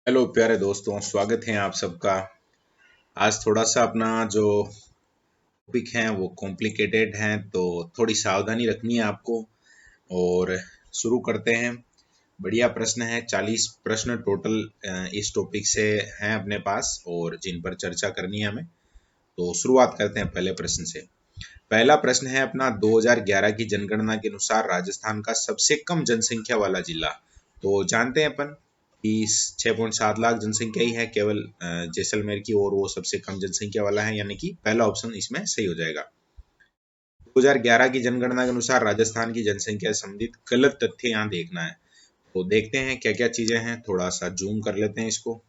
Hello प्यारे दोस्तों, स्वागत है आप सबका। आज थोड़ा सा अपना जो टॉपिक है वो कॉम्प्लिकेटेड है, तो थोड़ी सावधानी रखनी है आपको। और शुरू करते हैं। बढ़िया प्रश्न है, 40 प्रश्न टोटल इस टॉपिक से हैं अपने पास और जिन पर चर्चा करनी है हमें। तो शुरुआत करते हैं पहले प्रश्न से। पहला प्रश्न है अपना, 2011 की जनगणना के अनुसार राजस्थान का सबसे कम जनसंख्या वाला जिला। तो जानते हैं अपन कि 6.7 लाख जनसंख्या ही है केवल जैसलमेर की, और वो सबसे कम जनसंख्या वाला है, यानी कि पहला ऑप्शन इसमें सही हो जाएगा। 2011 की जनगणना के अनुसार राजस्थान की जनसंख्या संबंधित गलत तथ्य यहाँ देखना है। तो देखते हैं क्या क्या चीजें हैं, थोड़ा सा जूम कर लेते हैं इसको।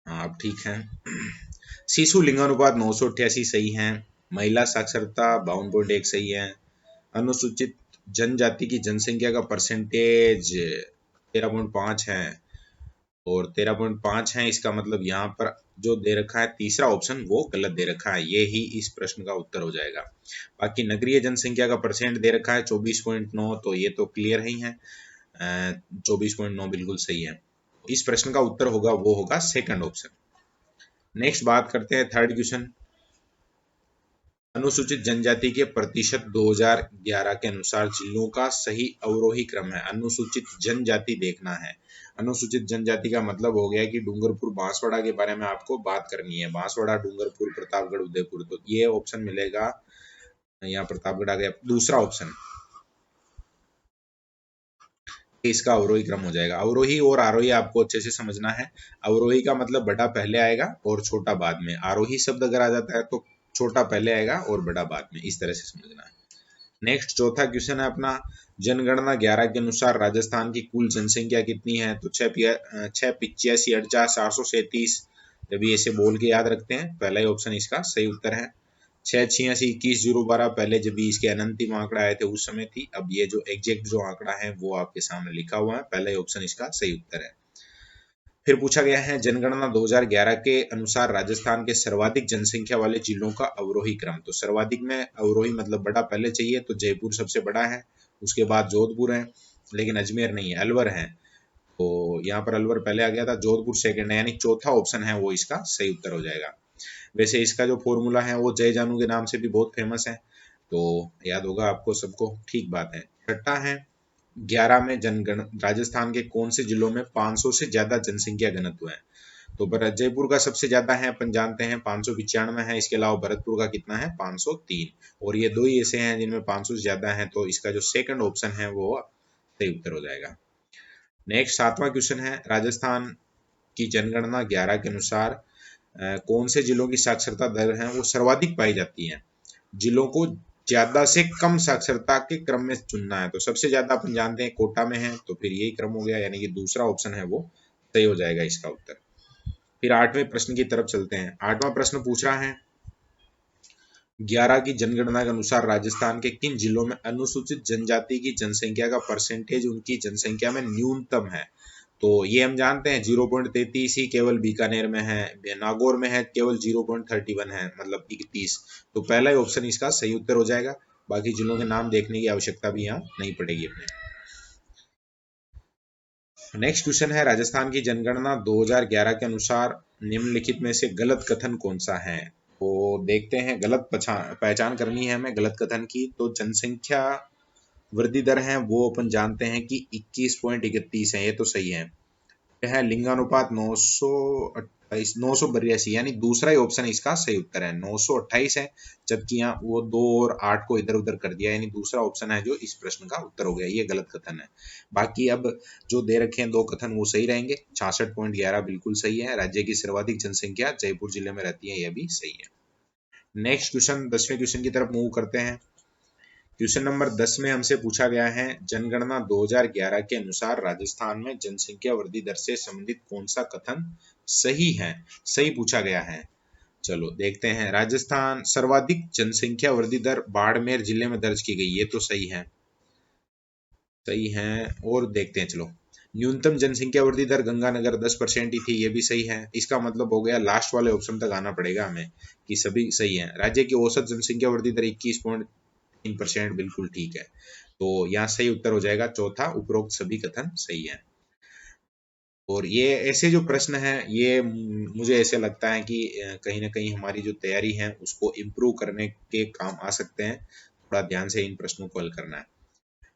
हाँ, अब ठीक है। शिशु लिंगानुपात 988 सही है। महिला साक्षरता 52.1 सही है। अनुसूचित जनजाति की जनसंख्या का परसेंटेज 13.5 है, और 13.5 है, इसका मतलब यहाँ पर जो दे रखा है तीसरा ऑप्शन वो गलत दे रखा है, ये ही इस प्रश्न का उत्तर हो जाएगा। बाकी नगरीय जनसंख्या का परसेंट दे रखा है 24.9, तो ये तो क्लियर ही है। 24.9 बिल्कुल सही है। इस प्रश्न का उत्तर होगा वो होगा सेकंड ऑप्शन। नेक्स्ट बात करते हैं थर्ड क्वेश्चन। अनुसूचित जनजाति के प्रतिशत 2011 के अनुसार जिलों का सही अवरोही क्रम है। अनुसूचित जनजाति देखना है। अनुसूचित जनजाति का मतलब हो गया कि डूंगरपुर बांसवाड़ा के बारे में आपको बात करनी है। बांसवाड़ा, डूंगरपुर, प्रतापगढ़, उदयपुर, तो ये ऑप्शन मिलेगा। यहाँ प्रतापगढ़ आ गया, दूसरा ऑप्शन इसका अवरोही क्रम हो जाएगा। अवरोही और आरोही आपको अच्छे से समझना है। अवरोही का मतलब बड़ा पहले आएगा और छोटा बाद में। आरोही शब्द अगर आ जाता है तो छोटा पहले आएगा और बड़ा बाद में, इस तरह से समझना है। नेक्स्ट चौथा क्वेश्चन है अपना, जनगणना 11 के अनुसार राजस्थान की कुल जनसंख्या कितनी है। तो 685 जब ये ऐसे बोल के याद रखते हैं, पहला ही ऑप्शन इसका सही उत्तर है। 686 21 012 पहले जब भी इसके अनंतिम आंकड़ा आए थे उस समय थी। अब ये जो एग्जैक्ट जो आंकड़ा है वो आपके सामने लिखा हुआ है, पहला ही ऑप्शन इसका सही उत्तर है। फिर पूछा गया है, जनगणना 2011 के अनुसार राजस्थान के सर्वाधिक जनसंख्या वाले जिलों का अवरोही क्रम। तो सर्वाधिक में अवरोही मतलब बड़ा पहले चाहिए, तो जयपुर सबसे बड़ा है, उसके बाद जोधपुर है, लेकिन अजमेर नहीं है, अलवर है। तो यहाँ पर अलवर पहले आ गया था, जोधपुर सेकंड है, यानी चौथा ऑप्शन है वो इसका सही उत्तर हो जाएगा। वैसे इसका जो फॉर्मूला है वो जय जानू के नाम से भी बहुत फेमस है, तो याद होगा आपको सबको। ठीक बात है। छठा है, 11 में जनगण राजस्थान के कौन से जिलों में 500 से ज्यादा जनसंख्या घनत्व है। तो जयपुर का सबसे ज्यादा है, अपन जानते हैं 595 है। इसके अलावा भरतपुर का कितना है, 503। और ये दो ही ऐसे हैं जिनमें 500 से ज्यादा है, तो इसका जो सेकंड ऑप्शन है वो सही उत्तर हो जाएगा। नेक्स्ट सातवां क्वेश्चन है, राजस्थान की जनगणना 11 के अनुसार कौन से जिलों की साक्षरता दर है वो सर्वाधिक पाई जाती है। जिलों को ज्यादा से कम साक्षरता के क्रम में चुनना है। तो सबसे ज्यादा अपन जानते हैं कोटा में है, तो फिर यही क्रम हो गया, यानी कि दूसरा ऑप्शन है वो सही हो जाएगा इसका उत्तर। फिर आठवें प्रश्न की तरफ चलते हैं। आठवां प्रश्न पूछ रहा है, 11 की जनगणना के अनुसार राजस्थान के किन जिलों में अनुसूचित जनजाति की जनसंख्या का परसेंटेज उनकी जनसंख्या में न्यूनतम है। तो ये हम जानते हैं 0.33 ही केवल बीकानेर में है, नागौर में है केवल 0.31 है, मतलब 31। तो पहला ही ऑप्शन इसका सही उत्तर हो जाएगा। बाकी जिलों के नाम देखने की आवश्यकता भी यहाँ नहीं पड़ेगी अपने। नेक्स्ट क्वेश्चन है, राजस्थान की जनगणना 2011 के अनुसार निम्नलिखित में से गलत कथन कौन सा है। तो देखते हैं, गलत पहचान करनी है हमें गलत कथन की। तो जनसंख्या वृद्धि दर है वो अपन जानते हैं कि 21.31 है, ये तो सही है। लिंगानुपात 982, यानी दूसरा ही ऑप्शन इसका सही उत्तर है। 928 है, जबकि यहाँ वो 2 और 8 को इधर उधर कर दिया, यानी दूसरा ऑप्शन है जो इस प्रश्न का उत्तर हो गया। ये गलत कथन है। बाकी अब जो दे रखे हैं दो कथन वो सही रहेंगे। 66.11 बिल्कुल सही है। राज्य की सर्वाधिक जनसंख्या जयपुर जिले में रहती है, यह भी सही है। नेक्स्ट क्वेश्चन, 10वें क्वेश्चन की तरफ मूव करते हैं। क्वेश्चन नंबर 10 में हमसे पूछा गया है, जनगणना 2011 के अनुसार राजस्थान में जनसंख्या वृद्धि दर से संबंधित कौन सा कथन सही है। सही पूछा गया है। चलो देखते हैं। राजस्थान सर्वाधिक जनसंख्या वृद्धि दर बाड़मेर जिले में दर्ज की गई, ये तो सही है। सही है। और देखते हैं, चलो। न्यूनतम जनसंख्या वृद्धि दर गंगानगर 10% ही थी, ये भी सही है। इसका मतलब हो गया लास्ट वाले ऑप्शन तक आना पड़ेगा हमें कि सभी सही है। राज्य की औसत जनसंख्या वृद्धि दर 21.3%, बिल्कुल ठीक है। तो यहाँ सही उत्तर हो जाएगा चौथा, उपरोक्त सभी कथन सही है। और ये ऐसे जो प्रश्न हैं ये मुझे ऐसे लगता है कि कहीं ना कहीं हमारी जो तैयारी है उसको इम्प्रूव करने के काम आ सकते हैं। थोड़ा ध्यान से इन प्रश्नों को हल करना है।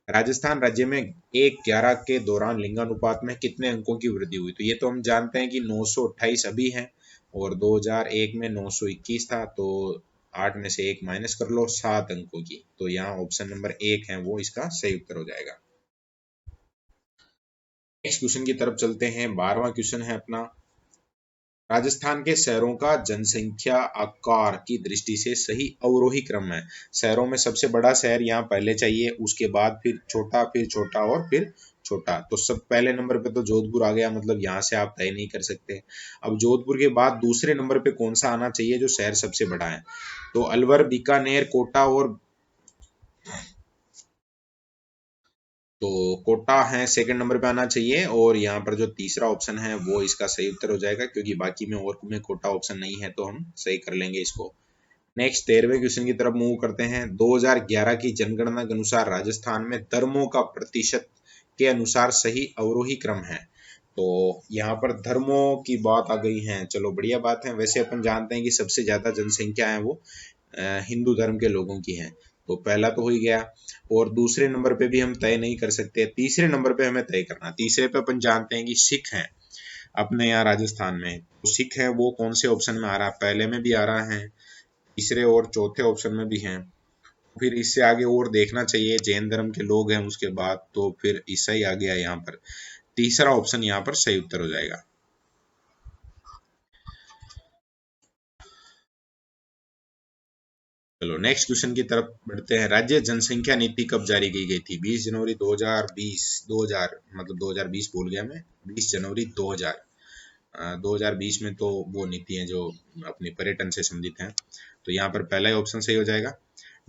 राजस्थान राज्य में 1-11 के दौरान लिंगानुपात में कितने अंकों की वृद्धि हुई? तो ये तो हम जानते हैं कि 928 अभी है और 2001 में 921 था, तो 8 में से 1 माइनस कर लो, 7 अंकों की। तो यहाँ ऑप्शन नंबर 1 है वो इसका सही उत्तर हो जाएगा। नेक्स्ट क्वेश्चन की तरफ चलते हैं। 12वां क्वेश्चन है अपना, राजस्थान के शहरों का जनसंख्या आकार की दृष्टि से सही अवरोही क्रम है। शहरों में सबसे बड़ा शहर यहाँ पहले चाहिए, उसके बाद फिर छोटा और फिर छोटा। तो सब पहले नंबर पे तो जोधपुर आ गया, मतलब यहाँ से आप तय नहीं कर सकते। अब जोधपुर के बाद दूसरे नंबर पे कौन सा आना चाहिए जो शहर सबसे बड़ा है? तो अलवर, बीकानेर, कोटा और तो कोटा है सेकंड नंबर पे आना चाहिए, और यहाँ पर जो तीसरा ऑप्शन है वो इसका सही उत्तर हो जाएगा, क्योंकि बाकी में और में कोटा ऑप्शन नहीं है, तो हम सही कर लेंगे इसको। नेक्स्ट 13वें क्वेश्चन की तरफ मूव करते हैं। 2011 की जनगणना के अनुसार राजस्थान में धर्मों का प्रतिशत के अनुसार सही अवरोही क्रम है। तो यहाँ पर धर्मों की बात आ गई है, चलो बढ़िया बात है। वैसे अपन जानते हैं कि सबसे ज्यादा जनसंख्या है वो हिंदू धर्म के लोगों की है, तो पहला तो हो ही गया। और दूसरे नंबर पे भी हम तय नहीं कर सकते, तीसरे नंबर पे हमें तय करना। तीसरे पे अपन जानते हैं कि सिख हैं अपने यहाँ राजस्थान में, तो सिख है वो कौन से ऑप्शन में आ रहा है? पहले में भी आ रहा है, तीसरे और चौथे ऑप्शन में भी हैं। फिर इससे आगे और देखना चाहिए, जैन धर्म के लोग हैं उसके बाद, तो फिर ईसाई आ गया यहाँ पर। तीसरा ऑप्शन यहाँ पर सही उत्तर हो जाएगा। चलो नेक्स्ट क्वेश्चन की तरफ बढ़ते हैं। राज्य जनसंख्या नीति कब जारी की गई थी? 20 जनवरी 2020, 2000 मतलब 2020 बोल गया मैं, 20 जनवरी 2000। 2020 में तो वो नीति है जो अपनी पर्यटन से संबंधित है, तो यहाँ पर पहला ही ऑप्शन सही हो जाएगा।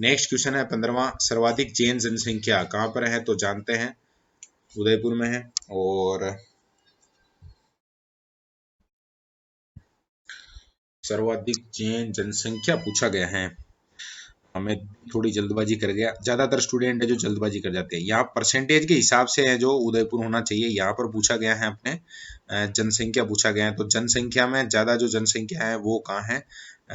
नेक्स्ट क्वेश्चन है 15वां, सर्वाधिक जैन जनसंख्या कहाँ पर है? तो जानते हैं उदयपुर में है। और सर्वाधिक जैन जनसंख्या पूछा गया है, हमें थोड़ी जल्दबाजी कर गया, ज्यादातर स्टूडेंट है जो जल्दबाजी कर जाते हैं। यहाँ परसेंटेज के हिसाब से है जो उदयपुर होना चाहिए, यहाँ पर पूछा गया है अपने जनसंख्या पूछा गया है। तो जनसंख्या में ज्यादा जो जनसंख्या है वो कहाँ है?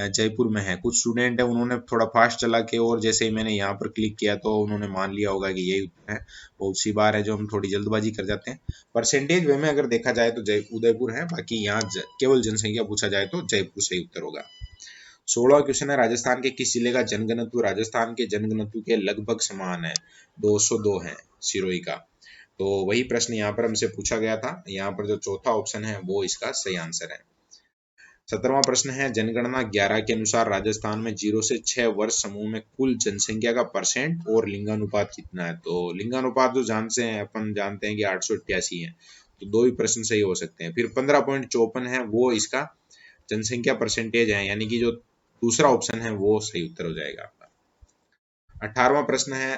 जयपुर में है। कुछ स्टूडेंट है उन्होंने थोड़ा फास्ट चला के, और जैसे ही मैंने यहाँ पर क्लिक किया तो उन्होंने मान लिया होगा कि यही उत्तर है। बहुत सी बार है जो हम थोड़ी जल्दबाजी कर जाते हैं। परसेंटेज वे में अगर देखा जाए तो जय उदयपुर है, बाकी यहाँ केवल जनसंख्या पूछा जाए तो जयपुर सही उत्तर होगा। 16वां क्वेश्चन है, राजस्थान के किस जिले का जनघनत्व राजस्थान के जनघनत्व के लगभग समान है? 202 है सिरोही का। तो वही प्रश्न यहाँ पर हमसे पूछा गया था, यहाँ पर जो चौथा ऑप्शन है वो इसका सही आंसर है। 17वां प्रश्न है, जनगणना 11 के अनुसार राजस्थान में 0 से 6 वर्ष समूह में कुल जनसंख्या का परसेंट और लिंगानुपात कितना है? तो लिंगानुपात जो जानते हैं अपन जानते हैं कि 888 है, तो दो ही प्रश्न सही हो सकते हैं। फिर 15.54 है वो इसका जनसंख्या परसेंटेज है, यानी कि जो दूसरा ऑप्शन है वो सही उत्तर हो जाएगा आपका। 18वां प्रश्न है,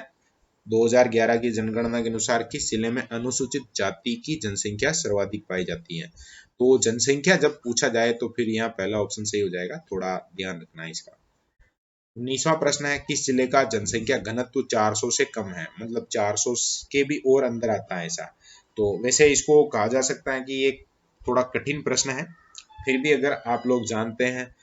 2011 की जनगणना के अनुसार किस जिले में अनुसूचित जाति की जनसंख्या सर्वाधिक पाई जाती है? तो जनसंख्या जब पूछा जाए तो फिर यहाँ पहला ऑप्शन सही हो जाएगा, थोड़ा ध्यान रखना है इसका। 19वां प्रश्न है, किस जिले का जनसंख्या घनत्व 400 से कम है? मतलब 400 के भी और अंदर आता है ऐसा। तो वैसे इसको कहा जा सकता है कि ये थोड़ा कठिन प्रश्न है, फिर भी अगर आप लोग जानते हैं,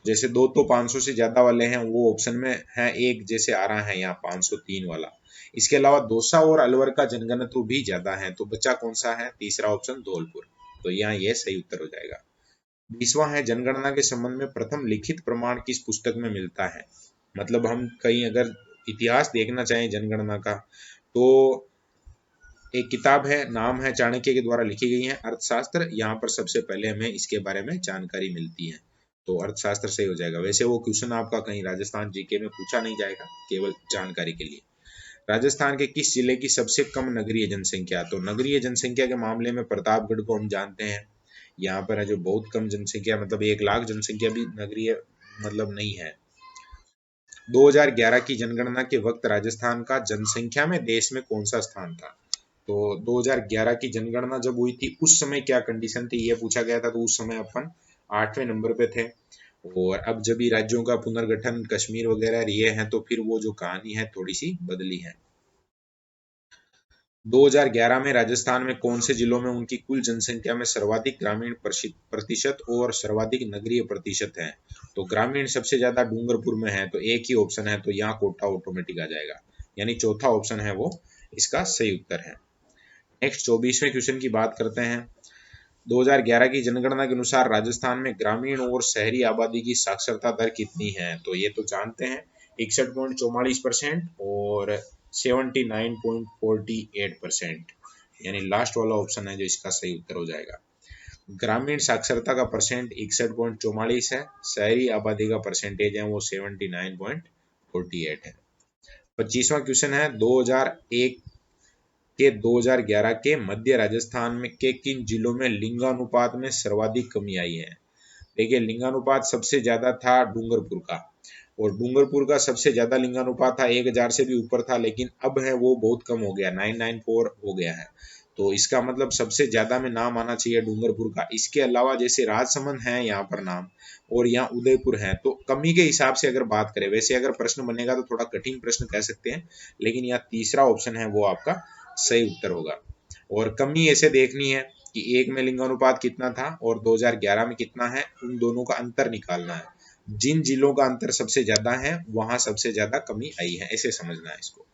जैसे दो तो 500 से ज्यादा वाले हैं वो ऑप्शन में है, एक जैसे आ रहा है यहाँ 503 वाला। इसके अलावा दौसा और अलवर का जनघनत्व भी ज्यादा है, तो बच्चा कौन सा है? तीसरा ऑप्शन धौलपुर। तो यहाँ ये सही उत्तर हो जाएगा। 20वां है, जनगणना के संबंध में प्रथम लिखित प्रमाण किस पुस्तक में मिलता है? मतलब हम कहीं अगर इतिहास देखना चाहें जनगणना का, तो एक किताब है, नाम है चाणक्य के द्वारा लिखी गई है अर्थशास्त्र, यहाँ पर सबसे पहले हमें इसके बारे में जानकारी मिलती है, तो अर्थशास्त्र सही हो जाएगा। वैसे वो क्वेश्चन आपका कहीं राजस्थान जीके में पूछा नहीं जाएगा, केवल जानकारी के लिए। राजस्थान के किस जिले की सबसे कम नगरीय जनसंख्या? तो नगरीय जनसंख्या के मामले में प्रतापगढ़ को हम जानते हैं, यहाँ पर है जो बहुत कम जनसंख्या, मतलब 1 लाख जनसंख्या भी नगरीय मतलब नहीं है। 2011 की जनगणना के वक्त राजस्थान का जनसंख्या में देश में कौन सा स्थान था? तो 2011 की जनगणना जब हुई थी उस समय क्या कंडीशन थी ये पूछा गया था, तो उस समय अपन 8वें नंबर पे थे। और अब जब भी राज्यों का पुनर्गठन कश्मीर वगैरह लिए हैं तो फिर वो जो कहानी है थोड़ी सी बदली है। 2011 में राजस्थान में कौन से जिलों में उनकी कुल जनसंख्या में सर्वाधिक ग्रामीण प्रतिशत और सर्वाधिक नगरीय प्रतिशत है? तो ग्रामीण सबसे ज्यादा डूंगरपुर में है, तो एक ही ऑप्शन है, तो यहाँ कोटा ऑटोमेटिक आ जाएगा, यानी चौथा ऑप्शन है वो इसका सही उत्तर है। नेक्स्ट 24वें क्वेश्चन की बात करते हैं। 2011 की जनगणना के अनुसार राजस्थान में ग्रामीण और शहरी आबादी की साक्षरता दर कितनी है? तो ये तो जानते हैं, 61.44% और 79.48%, यानी लास्ट वाला ऑप्शन है जो इसका सही उत्तर हो जाएगा। ग्रामीण साक्षरता का परसेंट 61.44 है, शहरी आबादी का परसेंटेज है वो 79.48 है। 25वां क्वेश्चन है, 2001 के 2011 के मध्य राजस्थान में के किन जिलों में लिंगानुपात में सर्वाधिक कमी आई है? देखिए, लिंगानुपात सबसे ज्यादा था डूंगरपुर का, और डूंगरपुर का सबसे ज्यादा लिंगानुपात था, 1000 से भी ऊपर था, लेकिन अब है वो बहुत कम हो गया, 994 हो गया है। तो इसका मतलब सबसे ज्यादा में नाम आना चाहिए डूंगरपुर का। इसके अलावा जैसे राजसमंद है यहाँ पर नाम, और यहाँ उदयपुर है, तो कमी के हिसाब से अगर बात करें, वैसे अगर प्रश्न बनेगा तो थोड़ा कठिन प्रश्न कह सकते हैं, लेकिन यहाँ तीसरा ऑप्शन है वो आपका सही उत्तर होगा। और कमी ऐसे देखनी है कि एक में लिंगानुपात कितना था और 2011 में कितना है, उन दोनों का अंतर निकालना है। जिन जिलों का अंतर सबसे ज्यादा है वहां सबसे ज्यादा कमी आई है, ऐसे समझना है इसको।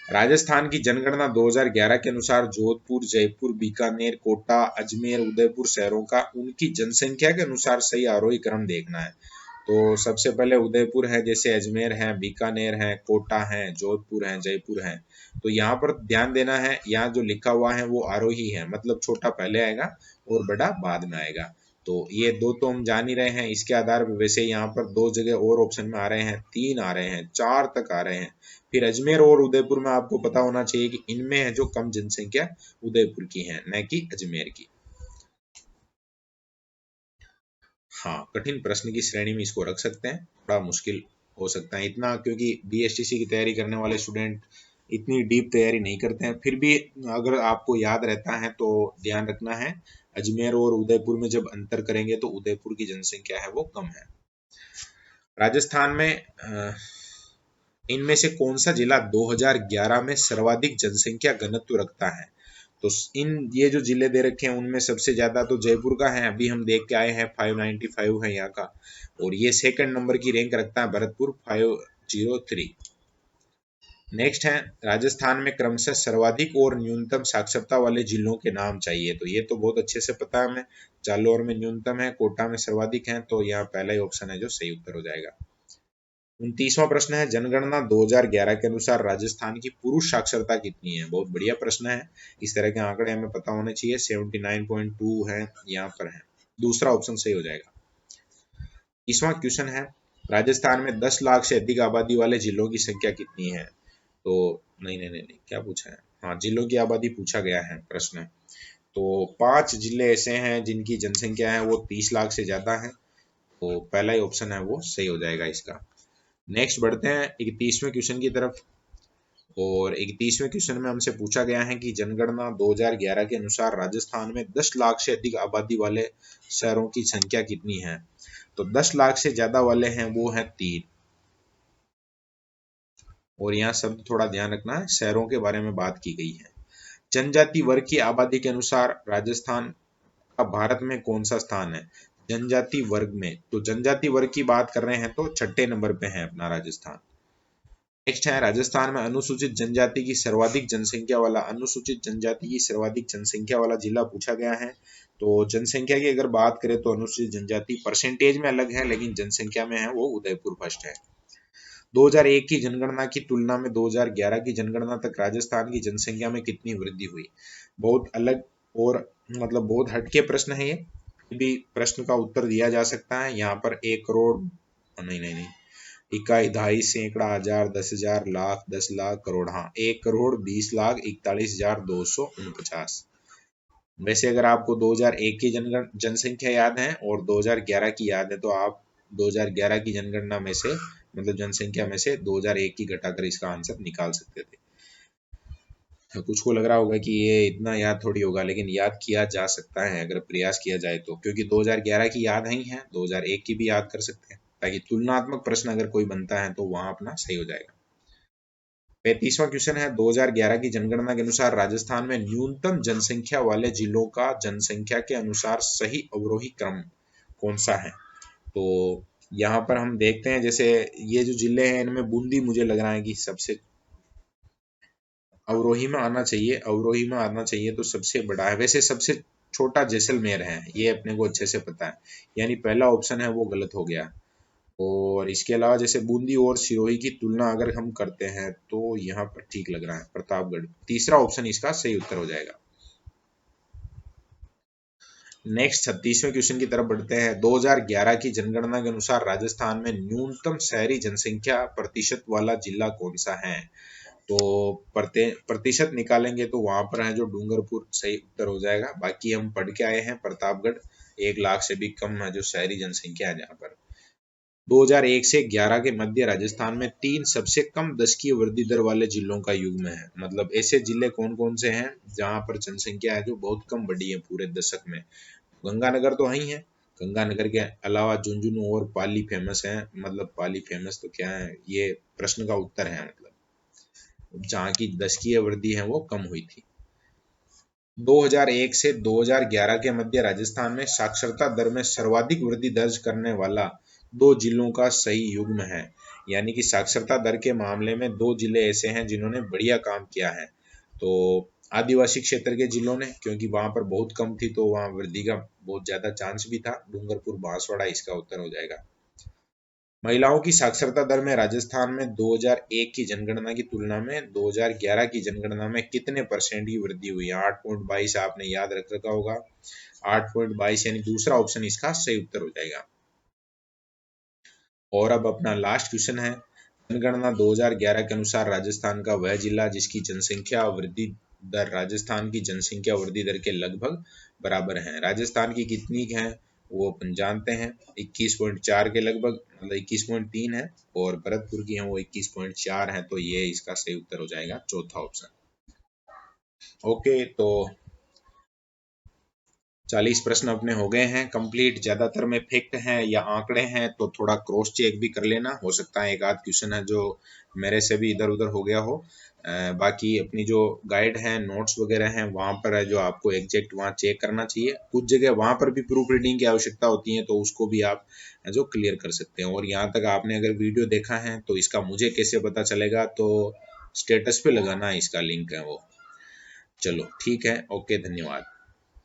राजस्थान की जनगणना 2011 के अनुसार जोधपुर, जयपुर, बीकानेर, कोटा, अजमेर, उदयपुर शहरों का उनकी जनसंख्या के अनुसार सही आरोही क्रम देखना है। तो सबसे पहले उदयपुर है, जैसे अजमेर है, बीकानेर है, कोटा है, जोधपुर है, जयपुर है। तो यहाँ पर ध्यान देना है, यहाँ जो लिखा हुआ है वो आरोही है, मतलब छोटा पहले आएगा और बड़ा बाद में आएगा। तो ये दो तो हम जान ही रहे हैं, इसके आधार पर वैसे यहाँ पर दो जगह और ऑप्शन में आ रहे हैं, 3 आ रहे हैं, 4 तक आ रहे हैं। फिर अजमेर और उदयपुर में आपको पता होना चाहिए कि इनमें है जो कम जनसंख्या उदयपुर की है, न कि अजमेर की। हाँ, कठिन प्रश्न की श्रेणी में इसको रख सकते हैं, थोड़ा मुश्किल हो सकता है इतना, क्योंकि बीएसटीसी की तैयारी करने वाले स्टूडेंट इतनी डीप तैयारी नहीं करते हैं। फिर भी अगर आपको याद रहता है तो ध्यान रखना है, अजमेर और उदयपुर में जब अंतर करेंगे तो उदयपुर की जनसंख्या है वो कम है। राजस्थान में इनमें से कौन सा जिला 2011 में सर्वाधिक जनसंख्या घनत्व रखता है? तो इन ये जो जिले दे रखे हैं उनमें सबसे ज्यादा तो जयपुर का है, अभी हम देख के आए हैं 595 है यहाँ का, और ये सेकंड नंबर की रैंक रखता है भरतपुर 503। नेक्स्ट है, राजस्थान में क्रमशः सर्वाधिक और न्यूनतम साक्षरता वाले जिलों के नाम चाहिए। तो ये तो बहुत अच्छे से पता है हमें, जालौर में न्यूनतम है, कोटा में सर्वाधिक है, तो यहाँ पहला ही ऑप्शन है जो सही उत्तर हो जाएगा। 29वां प्रश्न है, जनगणना 2011 के अनुसार राजस्थान की पुरुष साक्षरता कितनी है? बहुत बढ़िया प्रश्न है, इस तरह के आंकड़े हमें पता होने चाहिए। 79.2 है यहाँ पर है, दूसरा ऑप्शन सही हो जाएगा। 30वां क्वेश्चन है, राजस्थान में 10 लाख से अधिक आबादी वाले जिलों की संख्या कितनी है? तो नहीं, क्या पूछा है, हाँ जिलों की आबादी पूछा गया है प्रश्न। तो 5 जिले ऐसे हैं जिनकी जनसंख्या है वो 30 लाख से ज्यादा है, तो पहला ही ऑप्शन है वो सही हो जाएगा इसका। नेक्स्ट बढ़ते हैं 31वें क्वेश्चन की तरफ, और 31वें क्वेश्चन में हमसे पूछा गया है कि जनगणना 2011 के अनुसार राजस्थान में 10 लाख से अधिक आबादी वाले शहरों की संख्या कितनी है? तो 10 लाख से ज्यादा वाले हैं वो है 3, और यहाँ शब्द थोड़ा ध्यान रखना है, शहरों के बारे में बात की गई है। जनजाति वर्ग की आबादी के अनुसार राजस्थान का भारत में कौन सा स्थान है? जनजाति वर्ग में, तो जनजाति वर्ग की बात कर रहे हैं तो 6ठे नंबर पे है अपना राजस्थान। नेक्स्ट है, राजस्थान में अनुसूचित जनजाति की सर्वाधिक जनसंख्या वाला जिला पूछा गया है। तो जनसंख्या की अगर बात करें तो अनुसूचित जनजाति परसेंटेज में अलग है, लेकिन जनसंख्या में है वो उदयपुर फर्स्ट है। 2001 की जनगणना की तुलना में 2011 की जनगणना तक राजस्थान की जनसंख्या में कितनी वृद्धि हुई? बहुत अलग और मतलब बहुत हटके प्रश्न है ये, भी प्रश्न का उत्तर दिया जा सकता है। यहाँ पर 1 करोड़ नहीं, इकाई, दहाई, सैकड़ा, हजार, 10,000, लाख, 10 लाख, करोड़, हाँ 1 करोड़ 20 लाख 41,249। वैसे अगर आपको 2001 की जनसंख्या याद है और 2011 की याद है तो आप 2011 की जनगणना में से मतलब जनसंख्या में से 2001 की घटाकर इसका आंसर निकाल सकते थे। कुछ को लग रहा होगा कि ये इतना याद थोड़ी होगा, लेकिन याद किया जा सकता है अगर प्रयास किया जाए तो, क्योंकि 2011 की याद नहीं है, 2001 की भी याद कर सकते हैं, ताकि तुलनात्मक प्रश्न अगर कोई बनता है तो वहां अपना सही हो जाएगा। 35वां क्वेश्चन है 2011 की जनगणना के अनुसार राजस्थान में न्यूनतम जनसंख्या वाले जिलों का जनसंख्या के अनुसार सही अवरोही क्रम कौन सा है। तो यहाँ पर हम देखते हैं, जैसे ये जो जिले हैं इनमें बूंदी मुझे लग रहा है कि सबसे अवरोही में आना चाहिए, अवरोही में आना चाहिए तो सबसे बड़ा है। वैसे सबसे छोटा जैसलमेर है, ये अपने को अच्छे से पता है, यानी पहला ऑप्शन है वो गलत हो गया। और इसके अलावा जैसे बूंदी और सिरोही की तुलना अगर हम करते हैं तो यहाँ पर ठीक लग रहा है प्रतापगढ़, तीसरा ऑप्शन इसका सही उत्तर हो जाएगा। नेक्स्ट 36वें क्वेश्चन की तरफ बढ़ते हैं। 2011 की जनगणना के अनुसार राजस्थान में न्यूनतम शहरी जनसंख्या प्रतिशत वाला जिला कौन सा है। तो प्रतिशत निकालेंगे तो वहां पर है जो डूंगरपुर, सही उत्तर हो जाएगा। बाकी हम पढ़ के आए हैं प्रतापगढ़ 1 लाख से भी कम है जो शहरी जनसंख्या है जहाँ पर। 2001 से 11 के मध्य राजस्थान में 3 सबसे कम दशकीय वृद्धि दर वाले जिलों का युग्म है। मतलब ऐसे जिले कौन कौन से हैं जहां पर जनसंख्या है जो बहुत कम बढ़ी है पूरे दशक में। गंगानगर तो वही है, गंगानगर के अलावा झुंझुनू और पाली फेमस है। मतलब पाली फेमस तो क्या है, ये प्रश्न का उत्तर है, मतलब जहाँ की दशकीय वृद्धि है वो कम हुई थी। 2001 से 2011 के मध्य राजस्थान में साक्षरता दर में सर्वाधिक वृद्धि दर्ज करने वाला 2 जिलों का सही युग्म है। यानी कि साक्षरता दर के मामले में 2 जिले ऐसे हैं जिन्होंने बढ़िया काम किया है। तो आदिवासी क्षेत्र के जिलों ने, क्योंकि वहां पर बहुत कम थी तो वहां वृद्धि का बहुत ज्यादा चांस भी था। डूंगरपुर, बांसवाड़ा इसका उत्तर हो जाएगा। महिलाओं की साक्षरता दर में राजस्थान में 2001 की जनगणना की तुलना में 2011 की जनगणना में कितने परसेंट की वृद्धि हुई है। 8.22 आपने याद रख रखा होगा, 8.22 यानी दूसरा ऑप्शन इसका सही उत्तर हो जाएगा। और अब अपना लास्ट क्वेश्चन है। जनगणना 2011 के अनुसार राजस्थान का वह जिला जिसकी जनसंख्या वृद्धि दर राजस्थान की जनसंख्या वृद्धि दर के लगभग बराबर है। राजस्थान की कितनी है वो अपन जानते हैं, 21.4 के लगभग, मतलब 21.3 है। और भरतपुर की है वो 21.4 है। तो ये इसका सही उत्तर हो जाएगा, चौथा ऑप्शन। ओके, तो 40 प्रश्न अपने हो गए हैं कंप्लीट। ज्यादातर में फैक्ट हैं या आंकड़े हैं तो थोड़ा क्रॉस चेक भी कर लेना, हो सकता है एक आध क्वेश्चन है जो मेरे से भी इधर उधर हो गया हो। बाकी अपनी जो गाइड है, नोट्स वगैरह हैं, वहां पर है जो आपको एग्जैक्ट वहां चेक करना चाहिए। कुछ जगह वहां पर भी प्रूफ रीडिंग की आवश्यकता होती है तो उसको भी आप जो क्लियर कर सकते हैं। और यहाँ तक आपने अगर वीडियो देखा है तो इसका मुझे कैसे पता चलेगा, तो स्टेटस पे लगाना इसका लिंक है वो। चलो ठीक है, ओके, धन्यवाद।